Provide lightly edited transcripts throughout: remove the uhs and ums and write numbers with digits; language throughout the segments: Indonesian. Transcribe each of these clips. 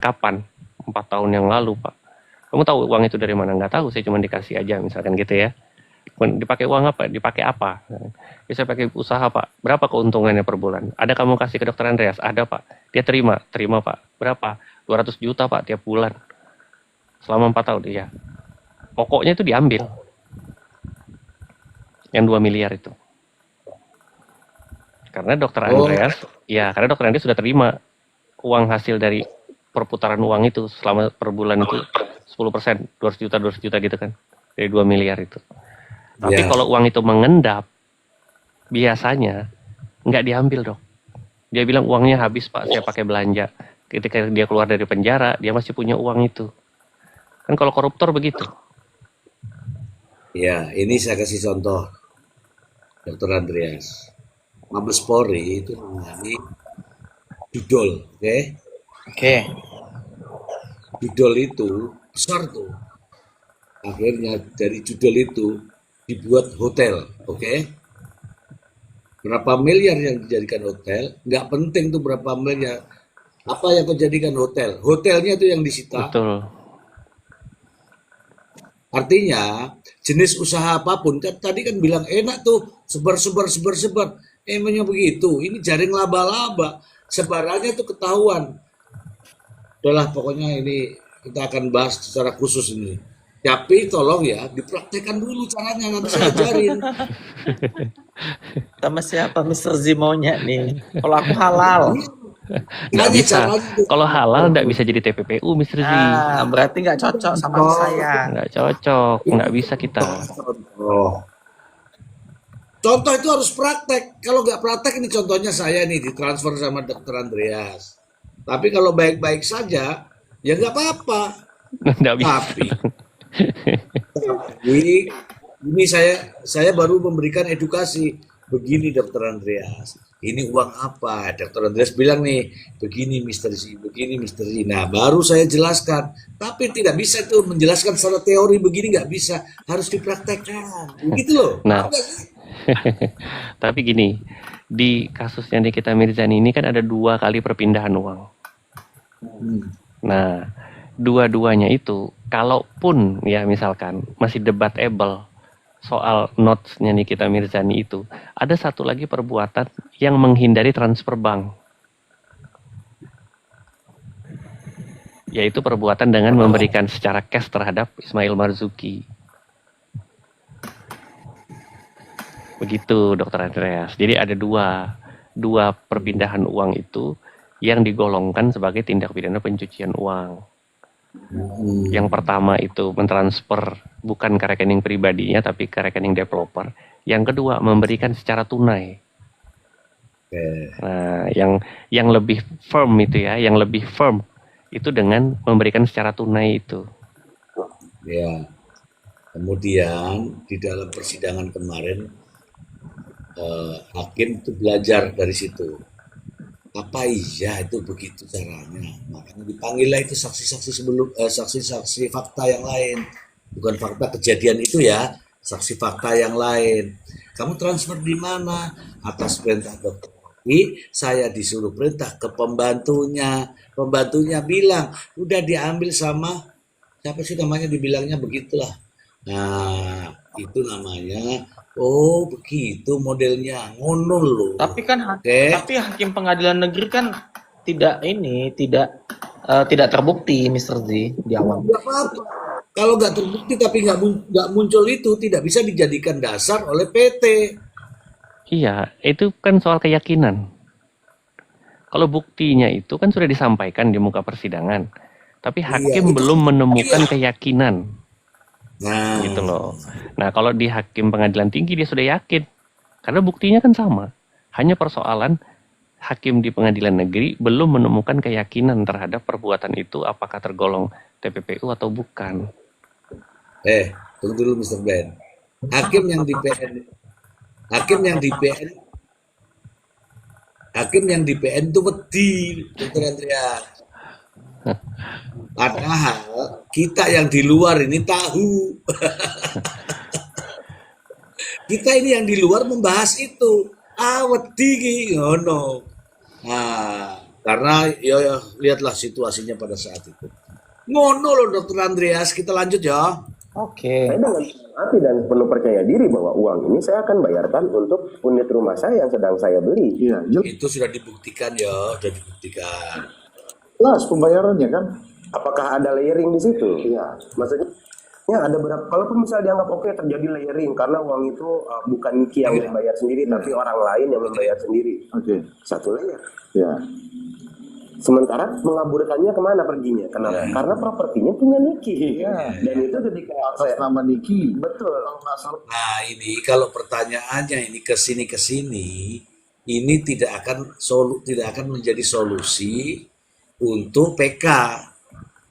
Kapan? 4 tahun yang lalu, Pak. Kamu tahu uang itu dari mana? Nggak tahu, saya cuma dikasih aja, misalkan gitu ya. Dipakai uang apa? Dipakai apa? Bisa pakai usaha, Pak. Berapa keuntungannya per bulan? Ada kamu kasih ke dokter Andreas? Ada, Pak. Dia terima, Pak. Berapa? 200 juta, Pak, tiap bulan. Selama 4 tahun, iya. Pokoknya itu diambil. Yang 2 miliar itu. Karena dokter Andreas, karena dokter Andreas sudah terima uang hasil dari perputaran uang itu selama per bulan itu 10%, 200 juta gitu kan. Dari 2 miliar itu. Tapi kalau uang itu mengendap, biasanya nggak diambil, Dok. Dia bilang uangnya habis, Pak, saya pakai belanja. Ketika dia keluar dari penjara, dia masih punya uang itu. Kan kalau koruptor begitu. Ya, ini saya kasih contoh, Dr. Andreas. Mabes Polri itu menangani judol, oke? Oke. Judol itu besar tuh. Akhirnya dari judol itu dibuat hotel, oke? Berapa miliar yang dijadikan hotel? Nggak penting tuh berapa miliar. Apa yang kau jadikan hotel? Hotelnya itu yang disita. Betul. Artinya jenis usaha apapun, kan tadi kan bilang enak tuh sebar. Emangnya begitu? Ini jaring laba-laba, sebarannya tuh ketahuan. Udahlah pokoknya ini kita akan bahas secara khusus ini. Tapi tolong ya dipraktekkan dulu caranya, nanti saya ajarin. Sama siapa Mr. Zimonya nih? Kalau aku halal. Nggak bisa. Kalau halal nggak bisa jadi TPPU, Mr. Z. Berarti nggak cocok sama saya. Nggak cocok, nggak bisa kita. Contoh itu harus praktek. Kalau nggak praktek, ini contohnya saya nih ditransfer sama Dokter Andreas. Tapi kalau baik-baik saja, ya nggak apa-apa. Nggak bisa. Tapi ini saya baru memberikan edukasi. Begini Dokter Andreas, ini uang apa? Dokter Andreas bilang nih, begini Mr. Z, begini Mr. Z. Nah, baru saya jelaskan. Tapi tidak bisa tuh menjelaskan secara teori begini, nggak bisa. Harus dipraktekkan. Begitu loh. Nah, tapi gini, di kasusnya Nikita Mirzani ini kan ada 2 kali perpindahan uang. Nah, dua-duanya itu, kalaupun ya misalkan masih debatable soal notes-nya Nikita Mirzani itu, ada satu lagi perbuatan yang menghindari transfer bank. Yaitu perbuatan dengan memberikan secara cash terhadap Ismail Marzuki. Begitu, Dokter Andreas. Jadi ada dua perpindahan uang itu yang digolongkan sebagai tindak pidana pencucian uang. Yang pertama itu mentransfer bukan ke rekening pribadinya tapi ke rekening developer. Yang kedua memberikan secara tunai. Nah, yang lebih firm itu ya, yang lebih firm itu dengan memberikan secara tunai itu. Ya. Kemudian di dalam persidangan kemarin hakim itu belajar dari situ. Apa iya itu begitu caranya? Makanya dipanggillah itu saksi-saksi sebelum saksi-saksi fakta yang lain, bukan fakta kejadian itu ya, saksi fakta yang lain. Kamu transfer di mana? Atas perintah dokter. Saya disuruh perintah ke pembantunya. Pembantunya bilang udah diambil sama siapa sih namanya, dibilangnya begitulah. Nah, itu namanya begitu modelnya, ngono loh. Tapi kan tapi hakim pengadilan negeri kan tidak terbukti Mr. Z di awal. Tidak apa-apa. Kalau nggak terbukti tapi nggak muncul itu tidak bisa dijadikan dasar oleh PT. Iya, itu kan soal keyakinan. Kalau buktinya itu kan sudah disampaikan di muka persidangan, tapi hakim belum menemukan keyakinan. Nah, gitu loh. Nah, kalau di hakim pengadilan tinggi dia sudah yakin. Karena buktinya kan sama. Hanya persoalan hakim di pengadilan negeri belum menemukan keyakinan terhadap perbuatan itu apakah tergolong TPPU atau bukan. Tunggu dulu Mr. Ben. Hakim yang di PN itu wedi, Dr. Andreas. Padahal kita yang di luar ini tahu. Kita ini yang di luar membahas itu. Wedi ngono. Nah, Karena ya lihatlah situasinya pada saat itu. Ngono loh Dokter Andreas, kita lanjut ya. Oke. Saya dengan senang hati dan penuh percaya diri bahwa uang ini saya akan bayarkan untuk unit rumah saya yang sedang saya beli. Iya, Itu sudah dibuktikan ya, sudah dibuktikan. jelas pembayarannya kan. Apakah ada layering di situ? Iya. Maksudnya ya ada berapa, kalaupun misalnya dianggap oke terjadi layering karena uang itu bukan Niki yang membayar sendiri tapi orang lain yang membayar sendiri. Oke. Satu layer. Ya. Sementara mengaburkannya kemana perginya? Kenapa? Karena propertinya punya Niki. Iya. Dan itu ketika Atas nama Niki. betul. Kalau nggak salah. Nah ini kalau pertanyaannya ini ke sini, ini tidak akan menjadi solusi untuk PK.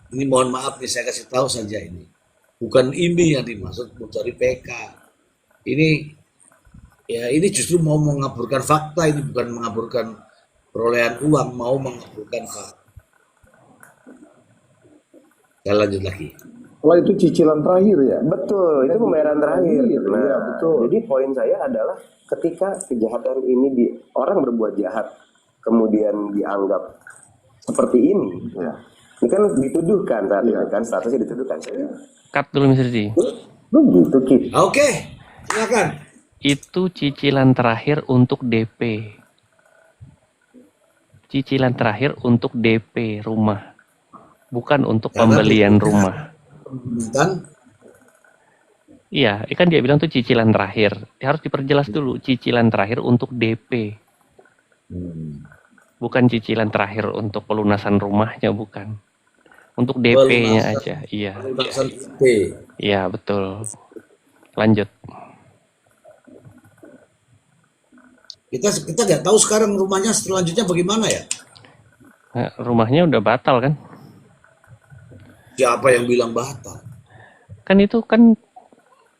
Ini mohon maaf nih saya kasih tahu saja ini. Bukan ini yang dimaksud mencari PK. Ini justru mau mengaburkan fakta, ini bukan mengaburkan perolehan uang, mau mengaburkan fakta. Saya lanjut lagi. Kalau itu cicilan terakhir ya. Betul, itu pembayaran terakhir. Nah, Iya, betul. jadi poin saya adalah ketika kejahatan ini orang berbuat jahat kemudian dianggap seperti ini, Ya. ini kan dituduhkan saat ini kan statusnya dituduhkan. Saya Cut dulu Mr. Ji. begitu Kit. Oke, silakan. Itu cicilan terakhir untuk DP. Cicilan terakhir untuk DP rumah. Bukan untuk Karena pembelian dia- rumah. Kan? Iya, kan dia bilang tuh cicilan terakhir. Ya, harus diperjelas dulu, cicilan terakhir untuk DP. Bukan cicilan terakhir untuk pelunasan rumahnya, bukan. Untuk DP-nya Pelunasan. aja. Iya, Pelunasan DP. iya betul. Lanjut. Kita nggak tahu sekarang rumahnya selanjutnya bagaimana ya. Nah, rumahnya udah batal kan? Siapa yang bilang batal? Kan itu kan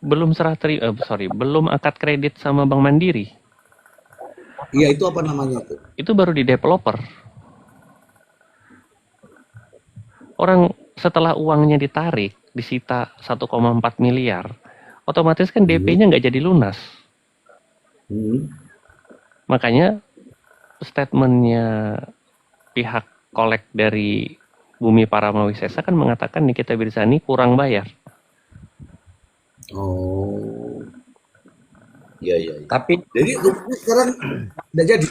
belum belum akad kredit sama Bank Mandiri. Iya itu apa namanya tuh? Itu baru di developer. Orang setelah uangnya ditarik, disita 1,4 miliar, otomatis kan DP-nya nggak jadi lunas. Makanya statementnya pihak kolek dari Bumi Paramawisesa kan mengatakan Nikita Mirzani kurang bayar. Oh, iya. Tapi Jadi rumahnya sekarang udah jadi.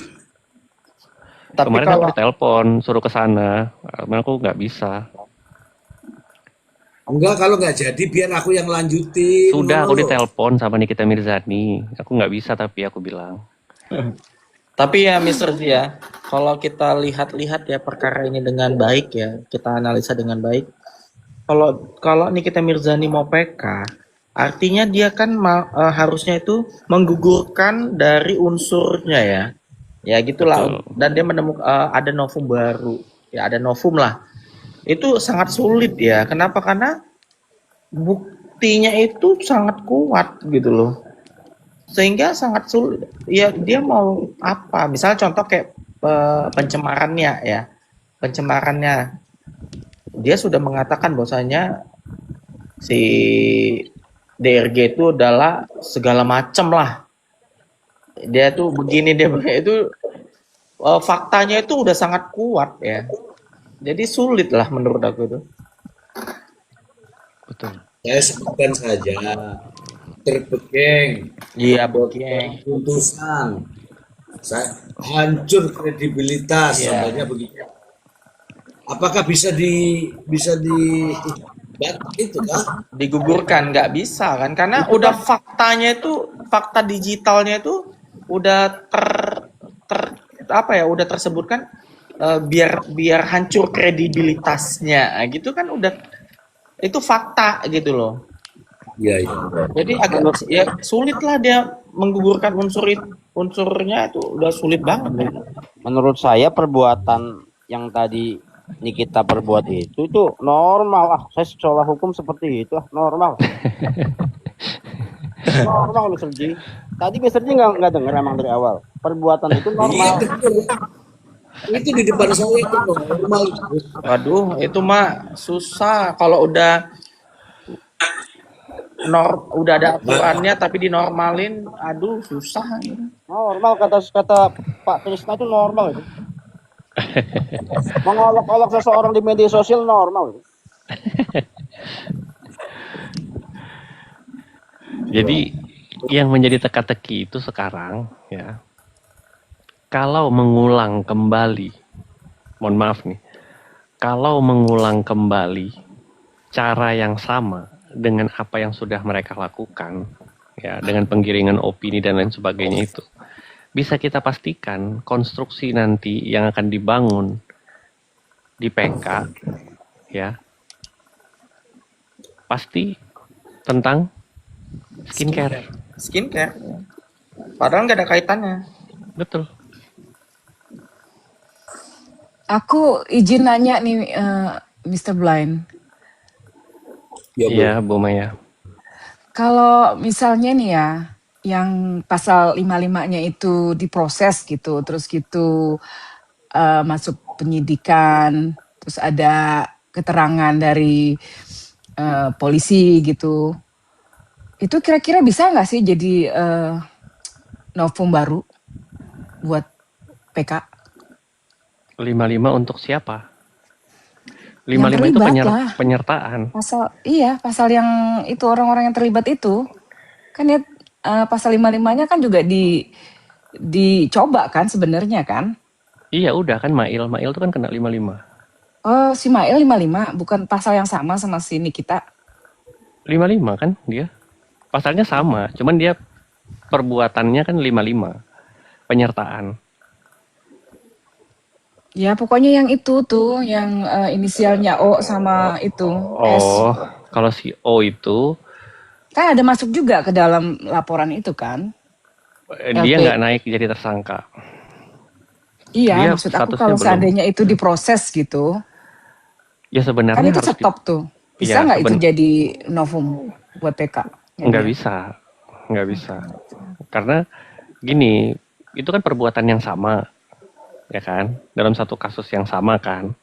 Kemarin kalau aku ditelepon suruh ke sana, cuman aku nggak bisa. Enggak, kalau nggak jadi biar aku yang lanjutin. Sudah aku Ngono loh. ditelepon sama Nikita Mirzani, aku nggak bisa tapi aku bilang. Tapi ya Mr. Ji ya, kalau kita lihat-lihat ya perkara ini dengan baik ya, kita analisa dengan baik. Kalau Nikita Mirzani mau PK, artinya dia kan harusnya itu menggugurkan dari unsurnya ya. Ya gitulah. Betul. Dan dia menemukan ada novum baru. Ya ada novum lah. Itu sangat sulit ya. Kenapa? Karena buktinya itu sangat kuat gitu loh. Sehingga sangat sulit. Ya dia mau apa? Misalnya contoh kayak pencemarannya ya. Pencemarannya. Dia sudah mengatakan bahwasanya si DRG itu adalah segala macam lah. Dia tuh begini, dia itu faktanya itu udah sangat kuat ya. Jadi sulit lah menurut aku itu. Betul. Saya sebutkan saja terbekeng, Iya, begini. putusan, hancur kredibilitas, Iya. contohnya begitu. Apakah bisa di itu kan? Digugurkan nggak bisa kan? Karena udah faktanya itu, fakta digitalnya itu udah udah tersebutkan biar hancur kredibilitasnya gitu kan, udah itu fakta gitu loh. Iya. Jadi agak ya sulit lah dia menggugurkan unsurnya itu udah sulit banget ya. Menurut saya perbuatan yang tadi Nikita perbuat itu normal. Saya sekolah hukum seperti itu normal. Normal Mr. Ji. Tadi Mr. Ji nggak dengar emang dari awal. Perbuatan itu Iya normal. betul. Itu di depan saya itu normal. Waduh, itu mah susah kalau udah ada aturannya tapi dinormalin, aduh susah gitu. Normal kata Pak Trisna itu normal itu. Mengolok-olok seseorang di media sosial normal. Jadi yang menjadi teka-teki itu sekarang ya, kalau mengulang kembali, mohon maaf nih, kalau mengulang kembali cara yang sama dengan apa yang sudah mereka lakukan, ya dengan penggiringan opini dan lain sebagainya itu, bisa kita pastikan konstruksi nanti yang akan dibangun di PK, ya, pasti tentang skincare. Skincare. Padahal nggak ada kaitannya. Betul. Aku izin nanya nih, Mr. Blind. Ya, Bu. Iya, Bu Maya. Kalau misalnya nih ya, yang pasal 55-nya itu diproses gitu, terus gitu masuk penyidikan, terus ada keterangan dari polisi gitu. Itu kira-kira bisa nggak sih jadi novum baru buat PK? 55 untuk siapa? Yang 55 itu terlibat lah. penyertaan. Pasal yang itu orang-orang yang terlibat itu kan ya, pasal 55-nya kan juga dicoba kan sebenarnya kan. Iya udah kan Mail itu kan kena 55. Oh, si Mail 55 bukan pasal yang sama si Nikita. 55 kan dia. Pasalnya sama, cuman dia perbuatannya kan 55. Penyertaan. Ya pokoknya yang itu tuh yang inisialnya O sama itu S. Oh, kalau si O itu Kan ada masuk juga ke dalam laporan itu kan. dia LP. nggak naik jadi tersangka. Iya, Dia maksud aku statusnya kalau belum. seandainya itu diproses gitu, Ya sebenarnya kan itu harus stop tuh. Bisa Iya, nggak itu jadi novum buat PK? nggak bisa. Nggak bisa. Karena gini, itu kan perbuatan yang sama, ya kan? Dalam satu kasus yang sama kan.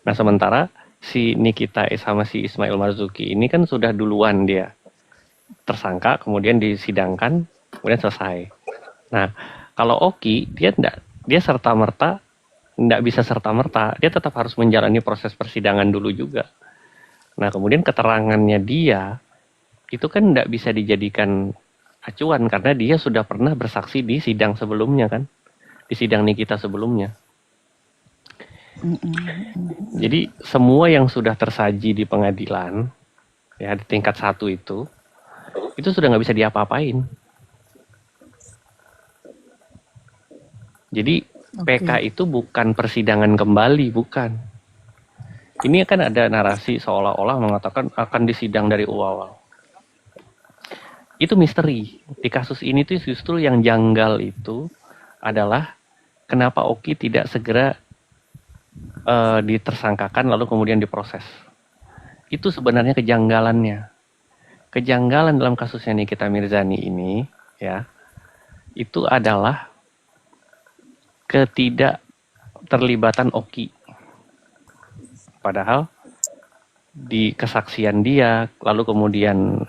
Nah sementara si Nikita sama si Ismail Marzuki ini kan sudah duluan dia tersangka, kemudian disidangkan, kemudian selesai. Nah kalau Oki dia serta merta nggak bisa serta merta, dia tetap harus menjalani proses persidangan dulu juga. Nah kemudian keterangannya dia itu kan nggak bisa dijadikan acuan karena dia sudah pernah bersaksi di sidang sebelumnya kan, di sidang Nikita sebelumnya. Jadi semua yang sudah tersaji di pengadilan ya di tingkat 1 itu sudah nggak bisa diapa-apain. Jadi PK itu bukan persidangan kembali, bukan. Ini kan ada narasi seolah-olah mengatakan akan disidang dari awal. Itu misteri. Di kasus ini tuh justru yang janggal itu adalah kenapa Oki tidak segera ditersangkakan lalu kemudian diproses. Itu sebenarnya kejanggalannya. Kejanggalan dalam kasusnya Nikita Mirzani ini ya, itu adalah ketidakterlibatan Oki. Padahal di kesaksian dia, lalu kemudian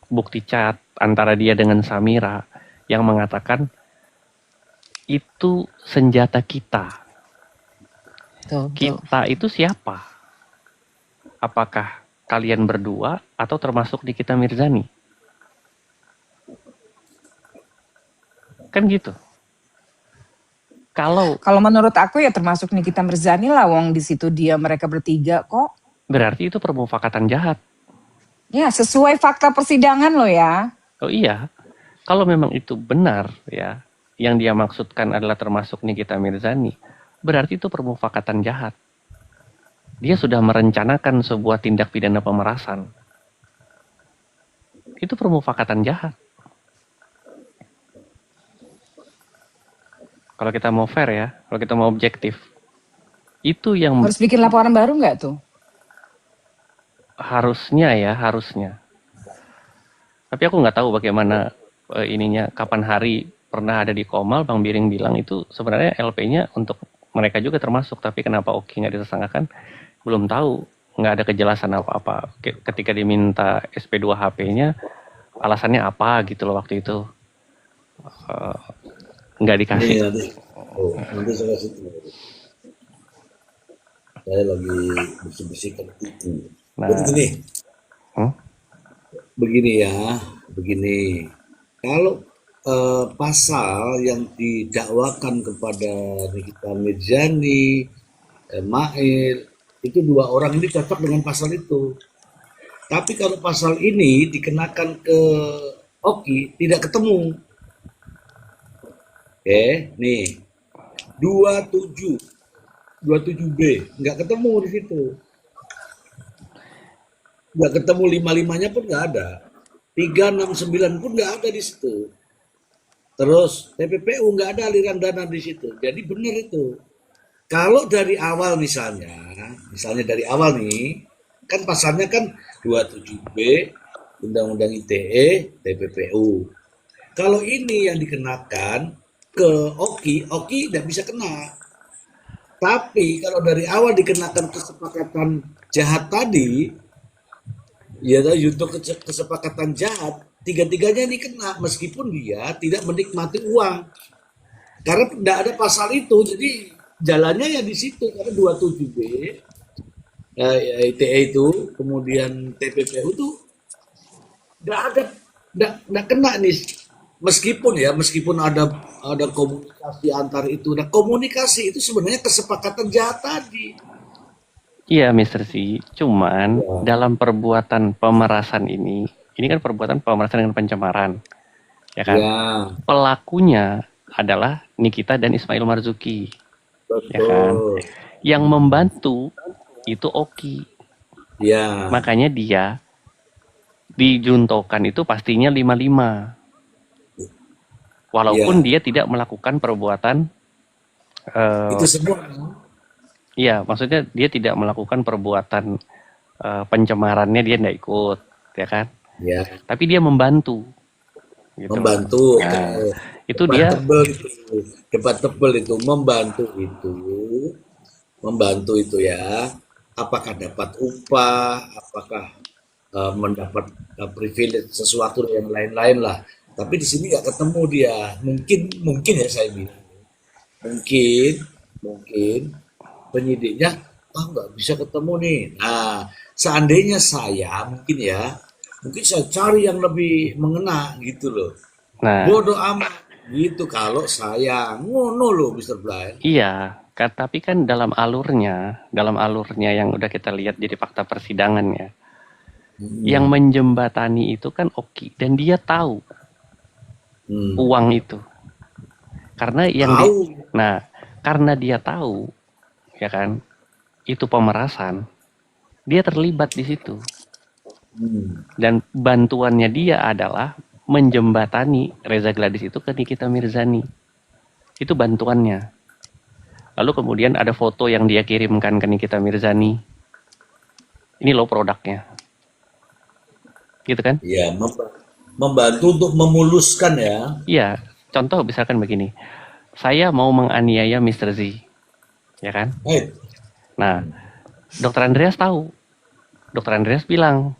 bukti chat antara dia dengan Samira yang mengatakan itu senjata kita. Kita itu siapa? Apakah kalian berdua atau termasuk Nikita Mirzani? Kan gitu. Kalau menurut aku ya termasuk Nikita Mirzani lah, wong di situ mereka bertiga kok. berarti itu permufakatan jahat. Ya, sesuai fakta persidangan loh ya. Oh iya. Kalau memang itu benar ya, yang dia maksudkan adalah termasuk Nikita Mirzani, berarti itu permufakatan jahat. Dia sudah merencanakan sebuah tindak pidana pemerasan. Itu permufakatan jahat. Kalau kita mau fair ya, kalau kita mau objektif, itu yang Harus bikin laporan baru nggak tuh? harusnya. Tapi aku nggak tahu bagaimana kapan hari pernah ada di Komal, Bang Biring bilang itu sebenarnya LP-nya untuk mereka juga termasuk, tapi kenapa Oki nggak ditersangkakan, belum tahu, nggak ada kejelasan apa-apa. Ketika diminta SP2 HP-nya, alasannya apa gitu loh waktu itu, nggak dikasih. Nanti saya kasih tahu. Saya lagi bersih-bersihkan kuku. Nah, Jadi gini, hmm? begini ya, begini. Kalau pasal yang didakwakan kepada Nikita Mirzani, Mail, itu dua orang ini cocok dengan pasal itu. Tapi kalau pasal ini dikenakan ke Oki, tidak ketemu. Oke, nih 27, 27B, nggak ketemu di situ. Nggak ketemu lima-limanya pun nggak ada. 369 pun nggak ada di situ. Terus TPPU nggak ada aliran dana di situ. Jadi benar itu. Kalau dari awal misalnya dari awal nih, kan pasalnya kan 27B, Undang-Undang ITE, TPPU. Kalau ini yang dikenakan ke Oki tidak bisa kena. Tapi kalau dari awal dikenakan kesepakatan jahat tadi, ya untuk kesepakatan jahat, tiga-tiganya ini kena meskipun dia tidak menikmati uang. Karena tidak ada pasal itu, jadi jalannya ya di situ karena 27B ITE itu, kemudian TPPU itu nggak ada, nggak kena nih. Meskipun ada komunikasi antar itu. Nah, komunikasi itu sebenarnya kesepakatan jahat tadi. Iya, Mr. C. Cuman Ya. dalam perbuatan pemerasan ini kan perbuatan pemerasan dengan pencemaran, ya kan? Ya, Pelakunya adalah Nikita dan Ismail Marzuki, ya kan? betul. Yang membantu itu Oki. Ya, Makanya dia dijuntokan itu pastinya 55. Walaupun ya. dia tidak melakukan perbuatan, Itu semua. iya, maksudnya dia tidak melakukan perbuatan pencemarannya, dia tidak ikut, ya kan? Ya, Tapi dia membantu, gitu loh. membantu. Nah, itu Debat dia, tebel itu, debat tebel itu, membantu itu ya. Apakah dapat upah, apakah mendapat privilege sesuatu yang lain-lain lah. Tapi di sini nggak ketemu dia. Mungkin ya saya bilang. Mungkin penyidiknya nggak bisa ketemu nih. Nah, seandainya mungkin saya cari yang lebih mengena gitu loh. nah, Bodoh amat gitu kalau saya ngono loh Mr. Brian. iya, tapi kan dalam alurnya yang udah kita lihat jadi fakta persidangan ya, yang menjembatani itu kan Oki, dan dia tahu Hmm. uang itu. Karena Tahu. karena dia tahu, ya kan, itu pemerasan, dia terlibat di situ. Hmm. Dan bantuannya dia adalah menjembatani Reza Gladys itu ke Nikita Mirzani. Itu bantuannya. Lalu kemudian ada foto yang dia kirimkan ke Nikita Mirzani. Ini loh produknya. Gitu kan? Ya, membantu untuk memuluskan ya. Iya, contoh misalkan begini. Saya mau menganiaya Mr. Z, ya kan? Nah, Dokter Andreas tahu. Dokter Andreas bilang,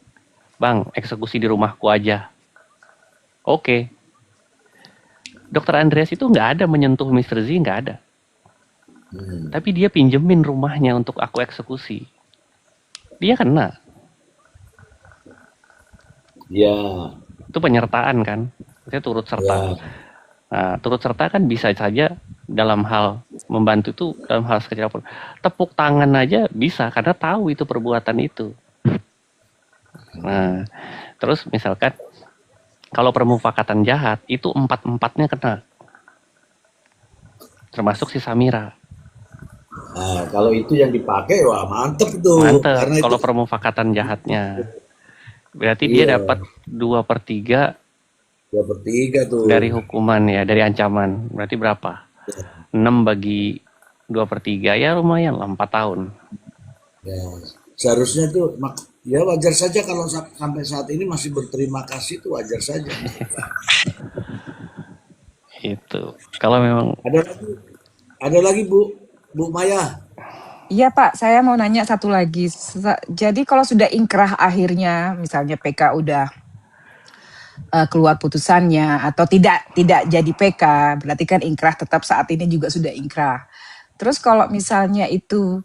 Bang, eksekusi di rumahku aja. Oke. Dokter Andreas itu nggak ada menyentuh Mr. Z, nggak ada. Tapi dia pinjemin rumahnya untuk aku eksekusi. Dia kena. Ya. Itu penyertaan kan? Saya turut serta. Ya. Nah, turut serta kan bisa saja dalam hal membantu itu dalam hal sekecil apapun. Tepuk tangan aja bisa karena tahu itu perbuatan itu. Nah, terus misalkan kalau permufakatan jahat itu 4-4-nya kena. Termasuk si Samira. Nah, kalau itu yang dipakai, wah mantep tuh. Mantep Karena kalau itu permufakatan jahatnya. Berarti dia iya, dapat 2/3 2/3 tuh. dari hukuman ya, dari ancaman. Berarti berapa? 6 bagi 2/3 ya lumayan lah, 4 tahun. Ya, seharusnya tuh ya wajar saja kalau sampai saat ini masih berterima kasih tuh wajar saja. Itu. Kalau memang Ada lagi Bu Maya. Iya Pak, saya mau nanya satu lagi. Jadi kalau sudah ingkrah akhirnya, misalnya PK udah keluar putusannya atau tidak jadi PK, berarti kan ingkrah tetap saat ini juga sudah ingkrah. Terus kalau misalnya itu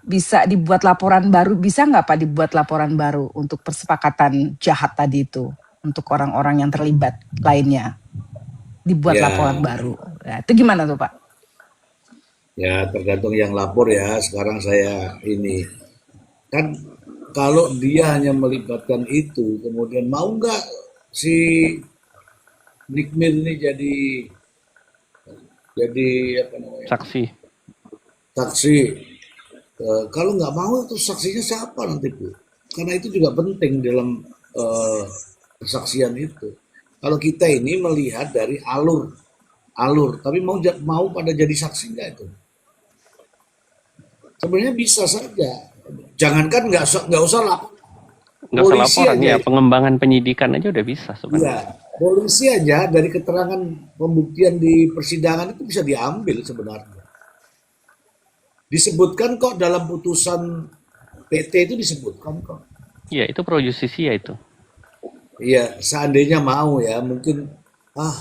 bisa dibuat laporan baru, bisa nggak Pak dibuat laporan baru untuk persepakatan jahat tadi itu, untuk orang-orang yang terlibat lainnya, dibuat laporan Ya, baru. Nah, itu gimana tuh Pak? ya tergantung yang lapor ya. Sekarang saya ini kan kalau dia hanya melibatkan itu, kemudian mau nggak si Nikmir ini jadi apa namanya Saksi. saksi. Kalau nggak mau itu saksinya siapa nanti Bu? Karena itu juga penting dalam eh, kesaksian itu. Kalau kita ini melihat dari alur, tapi mau pada jadi saksi nggak itu? Sebenarnya bisa saja. Jangankan nggak usah lah. Nggak usah Polisi laporan aja, ya, pengembangan penyidikan aja udah bisa ya, sebenarnya. polisi aja dari keterangan pembuktian di persidangan itu bisa diambil sebenarnya. Disebutkan kok dalam putusan PT itu disebutkan kok. Iya, itu pro justisia itu. Iya, seandainya mau ya, mungkin ah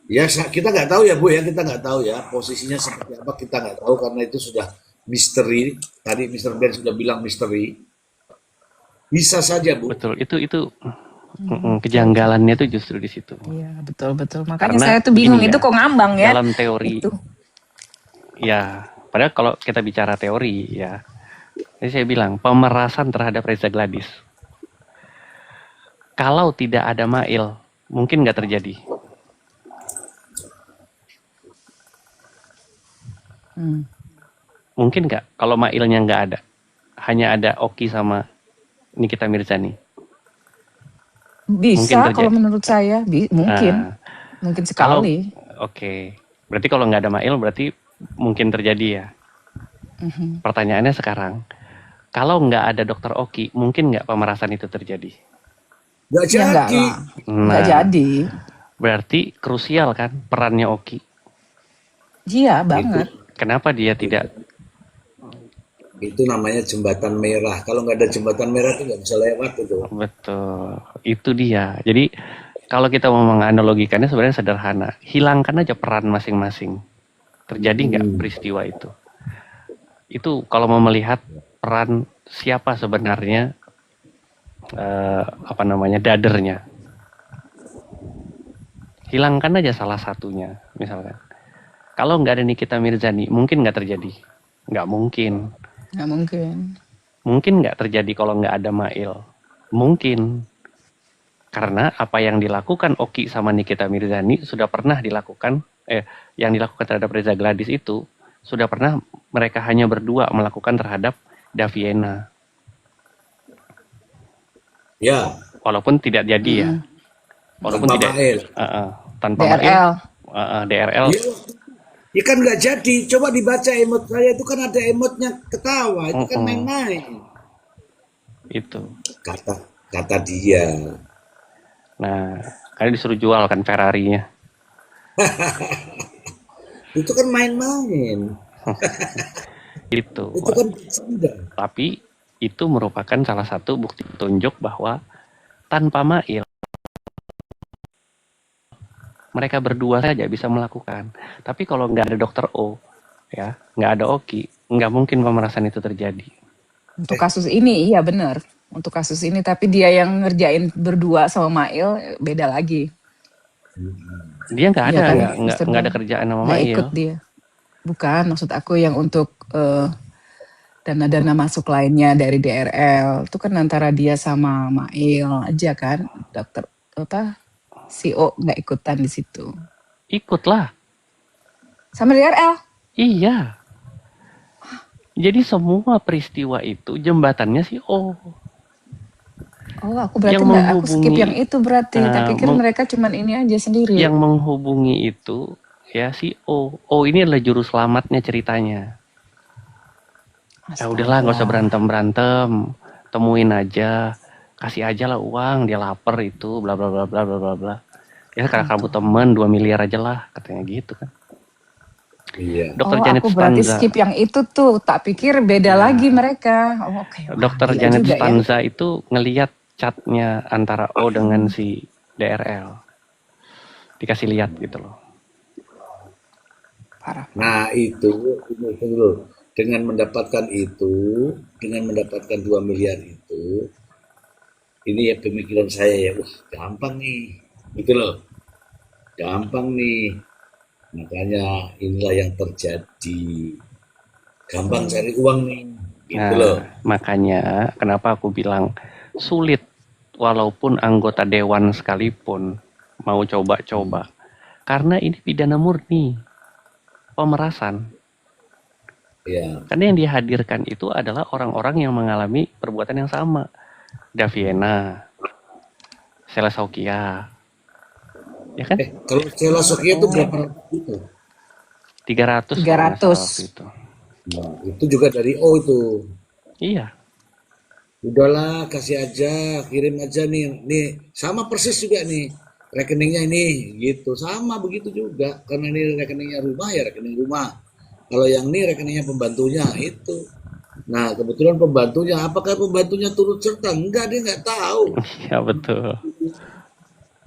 ya kita nggak tahu ya Bu ya, kita nggak tahu ya posisinya seperti apa, kita nggak tahu karena itu sudah misteri. Tadi Mr. Ben sudah bilang misteri. Bisa saja Bu. Betul, itu kejanggalannya tuh justru di situ. Iya, betul. Makanya Karena saya tuh bingung gini itu ya, kok ngambang ya. dalam teori, Itu. ya, padahal kalau kita bicara teori ya, jadi saya bilang pemerasan terhadap Reza Gladys. Kalau tidak ada Mail, mungkin nggak terjadi. Hmm. Mungkin nggak kalau Mailnya nggak ada, hanya ada Oki sama Nikita Mirzani. Mungkin Bisa kalau terjadi. menurut saya, mungkin. Ah, Mungkin kalau sekali. oke, berarti kalau nggak ada Mail berarti mungkin terjadi ya. Mhm. Pertanyaannya sekarang, kalau nggak ada Dokter Oki, mungkin nggak pemerasan itu terjadi? Nggak Ya enggak jadi. lah. Enggak Nah, jadi. berarti krusial kan perannya Oki. Iya Itu banget. Kenapa dia tidak? itu namanya jembatan merah. Kalau nggak ada jembatan merah itu nggak bisa lewat itu. Betul, itu dia. Jadi kalau kita mau menganalogikannya sebenarnya sederhana. Hilangkan aja peran masing-masing. Terjadi nggak peristiwa itu? Itu kalau mau melihat peran siapa sebenarnya dadernya. Hilangkan aja salah satunya, misalkan. Kalau nggak ada Nikita Mirzani, mungkin nggak terjadi. Nggak mungkin. Nggak mungkin. Mungkin nggak terjadi kalau nggak ada Mail. Mungkin. Karena apa yang dilakukan Oki sama Nikita Mirzani sudah pernah dilakukan, yang dilakukan terhadap Reza Gladys itu, sudah pernah mereka hanya berdua melakukan terhadap Daviena. Ya, Walaupun tidak jadi ya. Walaupun tanpa tidak, Mail. tanpa Mail, DRL. DRL, Ya, ya kan nggak jadi. Coba dibaca emot saya itu kan ada emotnya ketawa. Itu kan main-main. itu. Kata dia. Nah, kalian disuruh jual kan Ferrari-nya. Itu kan main-main. Itu. Itu kan bercanda. Tapi itu merupakan salah satu bukti petunjuk bahwa tanpa Mail mereka berdua saja bisa melakukan. Tapi kalau nggak ada Dokter O, ya, nggak ada Oki, nggak mungkin pemerasan itu terjadi. Untuk kasus ini iya benar. Untuk kasus ini tapi dia yang ngerjain berdua sama Mail beda lagi. Dia nggak ada, Iya kan, nggak ada kerjaan sama nggak Mail. ikut dia. Bukan, maksud aku yang untuk dana-dana masuk lainnya dari DRL itu kan antara dia sama Mail aja kan, dokter CEO nggak ikutan di situ. Ikutlah. Sama DRL. Iya. Jadi semua peristiwa itu jembatannya si O. Oh, aku berarti Yang nggak, aku skip menghubungi, yang itu berarti. Tak pikir mereka cuman ini aja sendiri. Yang menghubungi itu ya si O. O ini adalah juru selamatnya ceritanya. Ya udahlah, nggak usah berantem, temuin aja, kasih aja lah uang, dia lapar itu, bla bla bla bla bla bla bla. Ya karena kamu temen 2 miliar aja lah, katanya gitu kan. Iya. Dokter Oh, Janet aku berarti Stanza, skip yang itu tuh. Tak pikir beda lagi mereka. Oh, oke. Wah, Dokter gila Janet juga ya. Stanza itu ngeliat chatnya antara O dengan si DRL, dikasih lihat gitu loh. Parah. Nah itu dulu. dengan mendapatkan itu, dengan mendapatkan 2 miliar itu, ini ya pemikiran saya ya, wah gampang nih, gitu loh, gampang nih. Makanya inilah yang terjadi, gampang cari uang nih, gitu loh. Nah, makanya kenapa aku bilang sulit walaupun anggota dewan sekalipun mau coba-coba. Karena ini pidana murni, pemerasan. Ya, Karena yang dihadirkan itu adalah orang-orang yang mengalami perbuatan yang sama. Daviena, Sela Saukia, ya kan? kalau Stella Sokia itu berapa ratus juta? 300 kalau nggak salah 300. waktu itu. Nah, itu juga dari O itu. Iya, Udahlah, kasih aja, kirim aja nih sama persis juga nih rekeningnya ini, gitu, sama begitu juga, karena ini rekeningnya rumah ya rekening rumah. Kalau yang ini rekeningnya pembantunya itu. Nah, kebetulan pembantunya, apakah pembantunya turut serta? Enggak, dia nggak tahu. iya betul.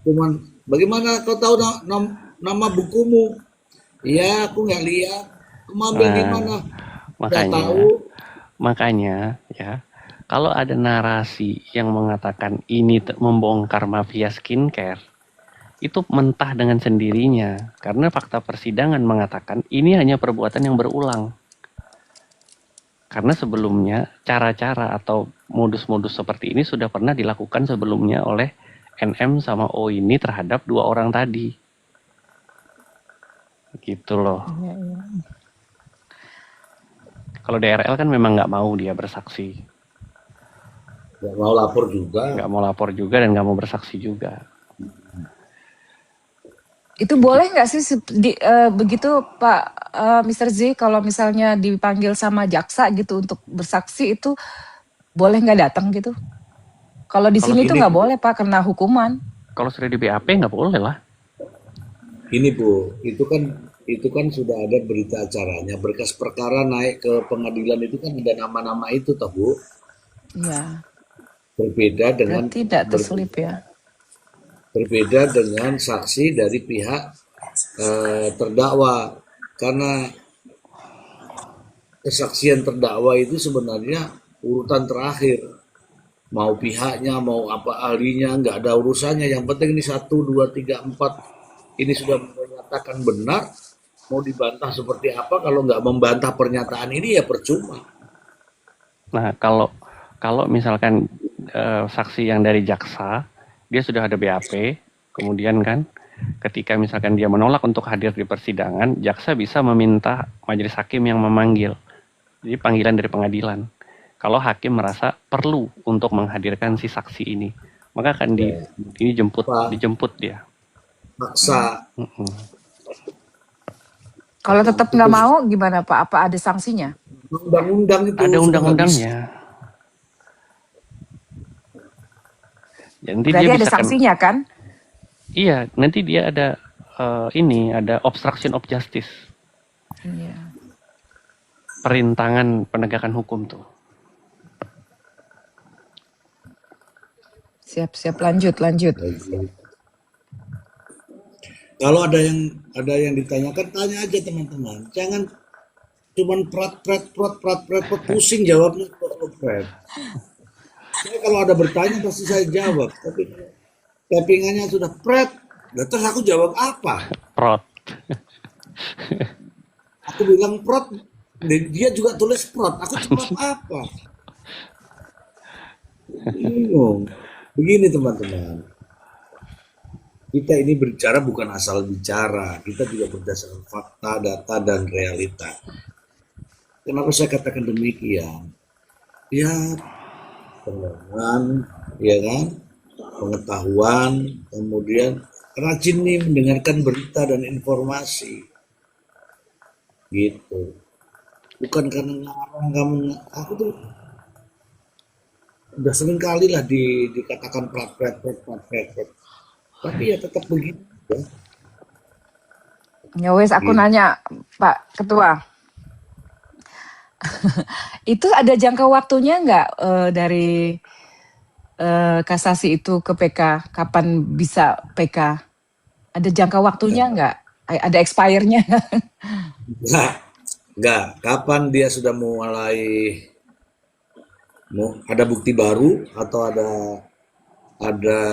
Cuman, bagaimana kau tahu nama bukumu? Ya, aku nggak lihat. Kamu ambil di Nah, mana? Nggak makanya, tahu. makanya ya, kalau ada narasi yang mengatakan ini membongkar mafia skincare, itu mentah dengan sendirinya. Karena fakta persidangan mengatakan ini hanya perbuatan yang berulang. Karena sebelumnya cara-cara atau modus-modus seperti ini sudah pernah dilakukan sebelumnya oleh NM sama O ini terhadap 2 orang tadi. Gitu loh. Iya, iya. Kalau DRL kan memang nggak mau dia bersaksi. Nggak mau lapor juga. Nggak mau lapor juga dan nggak mau bersaksi juga. Itu boleh nggak sih begitu Pak Mr. Z, kalau misalnya dipanggil sama jaksa gitu untuk bersaksi itu boleh nggak datang gitu? Kalau di Kalau sini tuh Gini, nggak boleh Pak, kena hukuman. kalau sudah di BAP nggak boleh lah. gini Bu, itu kan sudah ada berita acaranya, berkas perkara naik ke pengadilan itu kan ada nama-nama itu toh Bu. Iya, Berbeda dengan berarti tidak terselip ya. berbeda dengan saksi dari pihak terdakwa, karena kesaksian terdakwa itu sebenarnya urutan terakhir, mau pihaknya mau apa ahlinya nggak ada urusannya, yang penting ini 1, 2, 3, 4 ini sudah menyatakan benar, mau dibantah seperti apa, kalau nggak membantah pernyataan ini ya percuma. Nah, kalau misalkan saksi yang dari jaksa, dia sudah ada BAP, kemudian kan ketika misalkan dia menolak untuk hadir di persidangan, jaksa bisa meminta majelis hakim yang memanggil. Jadi panggilan dari pengadilan. Kalau hakim merasa perlu untuk menghadirkan si saksi ini, maka akan dijemput dia. Paksa. Kalau tetap nggak mau gimana Pak? Apa ada sanksinya? Undang-undang itu Ada sudah undang-undangnya. Ya, nanti Berarti dia ada bisa sanksinya kan? Iya, nanti dia ada ada obstruction of justice, Iya. perintangan penegakan hukum tuh. Siap, lanjut. Kalau ada yang ditanyakan, tanya aja teman-teman. Jangan cuman prat pusing jawabnya prat. Saya kalau ada bertanya pasti saya jawab, tapi tappingannya sudah prat. Terus aku jawab apa? Prot. Aku bilang prot, dia juga tulis prot. Aku jawab apa? Bingung. Begini teman-teman. Kita ini berbicara bukan asal bicara, kita juga berdasarkan fakta, data, dan realita. Kenapa saya katakan demikian? Ya, pengalaman, ya kan, pengetahuan, kemudian rajin nih mendengarkan berita dan informasi, gitu. Bukan karena ngarang kamu, aku tuh udah sering kali lah dikatakan prat, tapi ya tetap begitu ya. Ya wes, aku nanya Pak Ketua. Itu ada jangka waktunya nggak dari kasasi itu ke PK? Kapan bisa PK? Ada jangka waktunya nggak? Ada expire-nya? Nah, Enggak, kapan dia sudah mulai ada bukti baru atau ada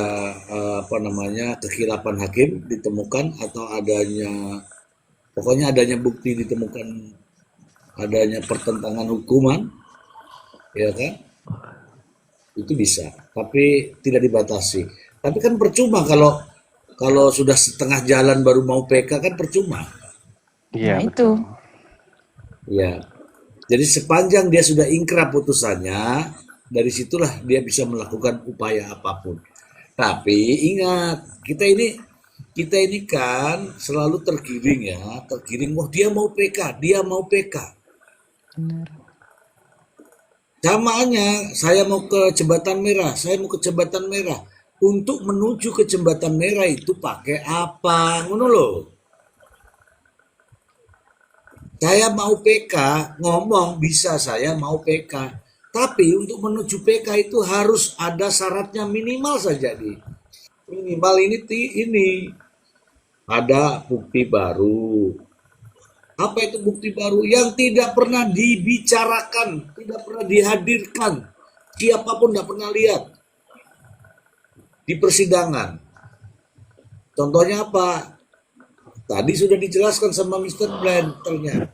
apa namanya kekhilapan hakim ditemukan atau pokoknya adanya bukti ditemukan adanya pertentangan hukuman, ya kan? Itu bisa, tapi tidak dibatasi. Tapi kan percuma kalau sudah setengah jalan baru mau PK kan percuma. Iya, Nah itu. betul. Ya. Jadi sepanjang dia sudah ingkrah putusannya, dari situlah dia bisa melakukan upaya apapun. Tapi ingat, kita ini kan selalu tergiring, wah dia mau PK, dia mau PK. Benar. Samaannya, saya mau ke Jembatan Merah, saya mau ke Jembatan Merah. Untuk menuju ke Jembatan Merah itu pakai apa? Ngono loh. Saya mau PK, ngomong bisa saya mau PK. Tapi untuk menuju PK itu harus ada syaratnya minimal saja nih. Minimal ini ada bukti baru. Apa itu bukti baru? Yang tidak pernah dibicarakan, tidak pernah dihadirkan. Siapapun tidak pernah lihat di persidangan. Contohnya apa? Tadi sudah dijelaskan sama Mr. Brand, ternyata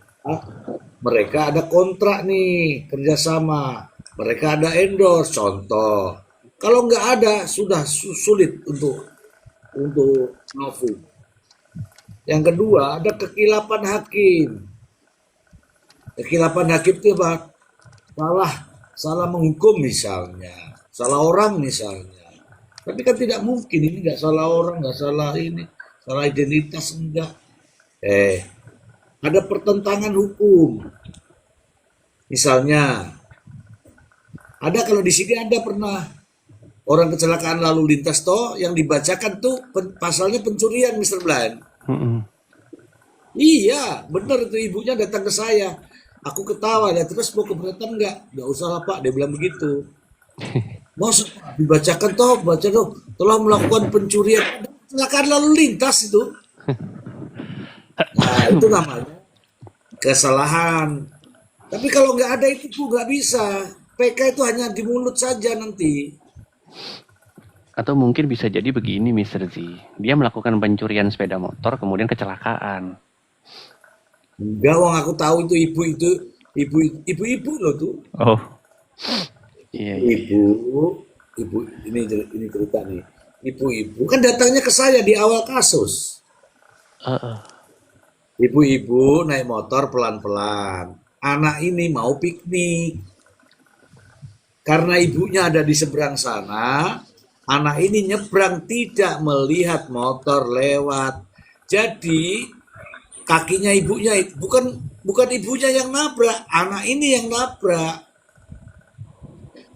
mereka ada kontrak nih, kerjasama. Mereka ada endorse, contoh. Kalau nggak ada, sudah sulit untuk novum. Yang kedua, ada kekilapan hakim. Kekilapan hakim itu apa? Salah menghukum misalnya, salah orang misalnya. Tapi kan tidak mungkin, ini nggak salah orang, nggak salah ini, salah identitas enggak. Ada pertentangan hukum. Misalnya, ada kalau di sini ada pernah orang kecelakaan lalu lintas toh yang dibacakan tuh pasalnya pencurian, Mr. Blind. Iya, benar itu ibunya datang ke saya. Aku ketawa ya, terus mau keberatan enggak? Enggak usah lah Pak, dia bilang begitu. Maksud dibacakan toh, baca toh, telah melakukan pencurian, kecelakaan lalu lintas itu. Nah, itu namanya kesalahan. Tapi kalau nggak ada itu tuh nggak bisa. PK itu hanya di mulut saja nanti. Atau mungkin bisa jadi begini, Mr. Z. Dia melakukan pencurian sepeda motor, kemudian kecelakaan. Enggak, wong aku tahu itu ibu-ibu loh tuh. Oh, iya. Ibu ini cerita nih. Ibu-ibu kan datangnya ke saya di awal kasus. Ibu-ibu naik motor pelan-pelan. Anak ini mau piknik. Karena ibunya ada di seberang sana, anak ini nyebrang tidak melihat motor lewat. Jadi kakinya ibunya bukan ibunya yang nabrak, anak ini yang nabrak.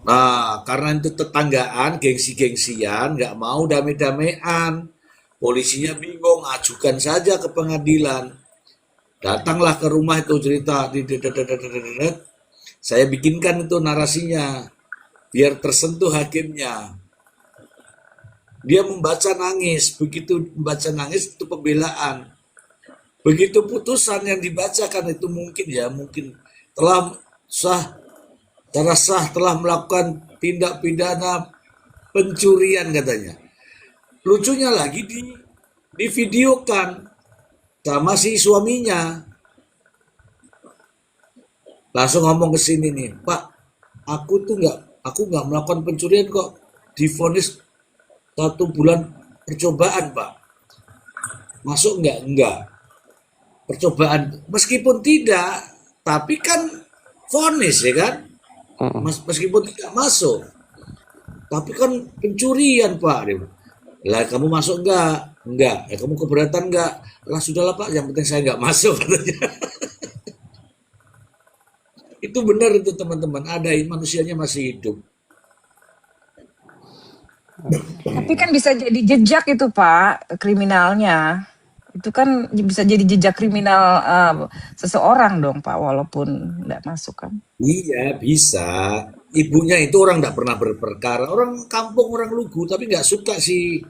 Nah, karena itu tetanggaan, gengsi-gengsian, nggak mau damai-damaian. Polisinya bingung, ajukan saja ke pengadilan. Datanglah ke rumah itu cerita, saya bikinkan itu narasinya, biar tersentuh hakimnya. Dia membaca nangis, begitu membaca nangis itu pembelaan. Begitu putusan yang dibacakan itu mungkin telah sah telah melakukan tindak pidana pencurian katanya. Lucunya lagi divideokan sama si suaminya. Langsung ngomong ke sini nih, Pak, aku nggak melakukan pencurian kok, divonis 1 bulan percobaan, Pak. Masuk nggak? Enggak. Percobaan, meskipun tidak, tapi kan vonis ya kan? Meskipun tidak masuk, tapi kan pencurian, Pak. Lah kamu masuk enggak? Enggak. Ya kamu keberatan enggak? Lah sudahlah Pak, yang penting saya enggak masuk katanya. Itu benar itu teman-teman, ada manusianya masih hidup. Tapi kan bisa jadi jejak itu Pak, kriminalnya. Itu kan bisa jadi jejak kriminal seseorang dong Pak, walaupun nggak masuk kan. Iya bisa. Ibunya itu orang nggak pernah berperkara, orang kampung, orang lugu, tapi nggak suka si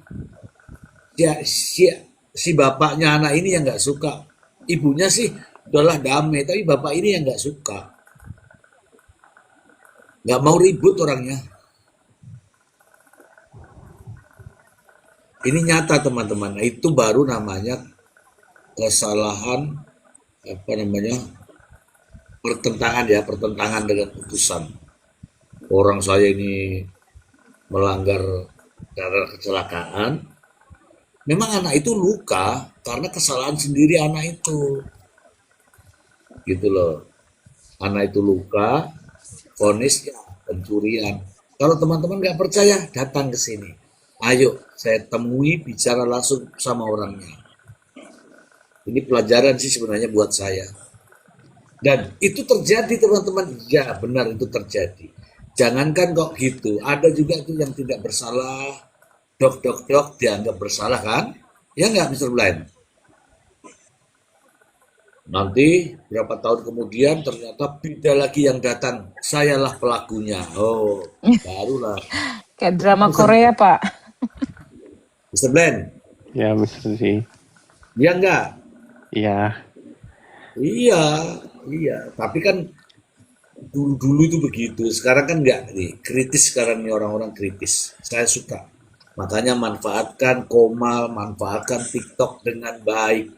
bapaknya anak ini yang nggak suka. Ibunya sih udahlah damai. Tapi bapak ini yang nggak suka, nggak mau ribut orangnya. Ini nyata teman-teman. Nah, itu baru namanya kesalahan, apa namanya, pertentangan dengan putusan. Orang saya ini melanggar karena kecelakaan. Memang anak itu luka karena kesalahan sendiri anak itu, gitu loh. Anak itu luka, vonisnya pencurian. Kalau teman-teman nggak percaya, datang ke sini. Ayo, saya temui, bicara langsung sama orangnya. Ini pelajaran sih sebenarnya buat saya. Dan itu terjadi teman-teman. Ya benar itu terjadi. Jangankan kok gitu. Ada juga itu yang tidak bersalah. Dok dianggap bersalah kan? Ya nggak Mr. Blind? Nanti berapa tahun kemudian ternyata beda lagi yang datang. Sayalah pelakunya. Oh, barulah. Kayak drama Korea, Pak. Mr. Blind, Ya, Mr. Z. ya enggak? Iya. Iya, iya. Tapi kan dulu itu begitu. Sekarang kan enggak nih. Kritis sekarang nih orang-orang kritis. Saya suka. Makanya manfaatkan Komal, manfaatkan TikTok dengan baik.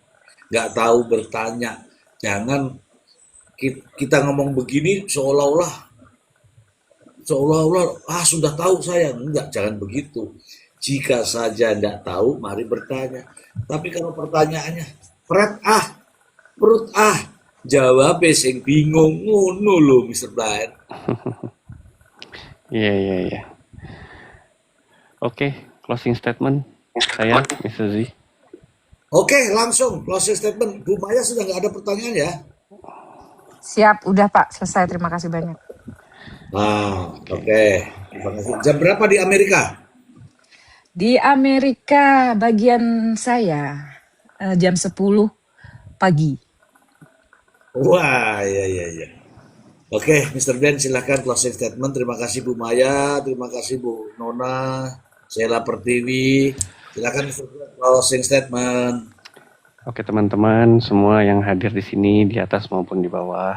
Nggak tahu bertanya. Jangan kita ngomong begini seolah-olah sudah tahu saya. Enggak, jangan begitu. Jika saja enggak tahu, mari bertanya. Tapi kalau pertanyaannya, perut jawab sing bingung ngono lho Mr. Brian. Iya. Oke, closing statement saya, Mr. Z. Oke, langsung closing statement. Bu Maya sudah nggak ada pertanyaan ya? Siap, udah Pak, selesai. Terima kasih banyak. Nah, oke. Terima kasih. Jam berapa di Amerika? Di Amerika bagian saya jam 10 pagi. Wah, iya. Oke, Mr. Ben silahkan closing statement. Terima kasih Bu Maya, terima kasih Bu Nona, Sheila Pertiwi. Silakan Mr. Ben, closing statement. Oke teman-teman semua yang hadir di sini di atas maupun di bawah.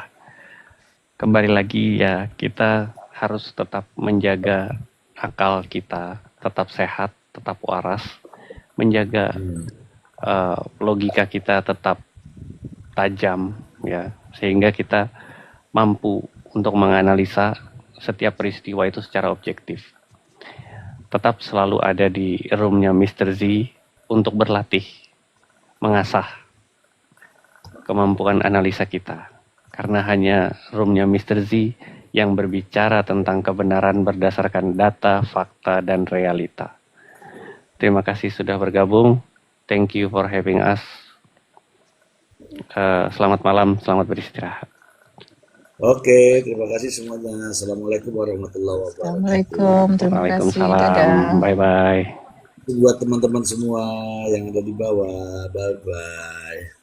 Kembali lagi ya, kita harus tetap menjaga akal kita, tetap sehat, tetap waras, menjaga logika kita tetap tajam ya, sehingga kita mampu untuk menganalisa setiap peristiwa itu secara objektif. Tetap selalu ada di roomnya Mr. Z untuk berlatih, mengasah kemampuan analisa kita. Karena hanya roomnya Mr. Z yang berbicara tentang kebenaran berdasarkan data, fakta, dan realita. Terima kasih sudah bergabung. Thank you for having us. Selamat malam, selamat beristirahat. Oke, terima kasih semuanya. Assalamualaikum warahmatullahi wabarakatuh. Assalamualaikum, terima kasih. Waalaikumsalam. Dadah. Bye-bye. Buat teman-teman semua yang ada di bawah, bye-bye.